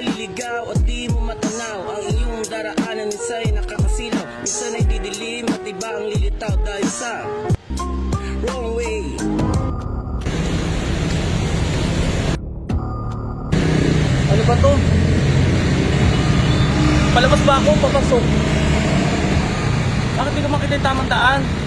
naliligaw at di mo matanaw. Ang iyong daraanan minsa'y nakakasilaw, minsan ay didilim at iba ang lilitaw dahil sa wrong way. Ano ba to? Palabas ba ako? Papasok? Bakit di ko makita yung tamang daan?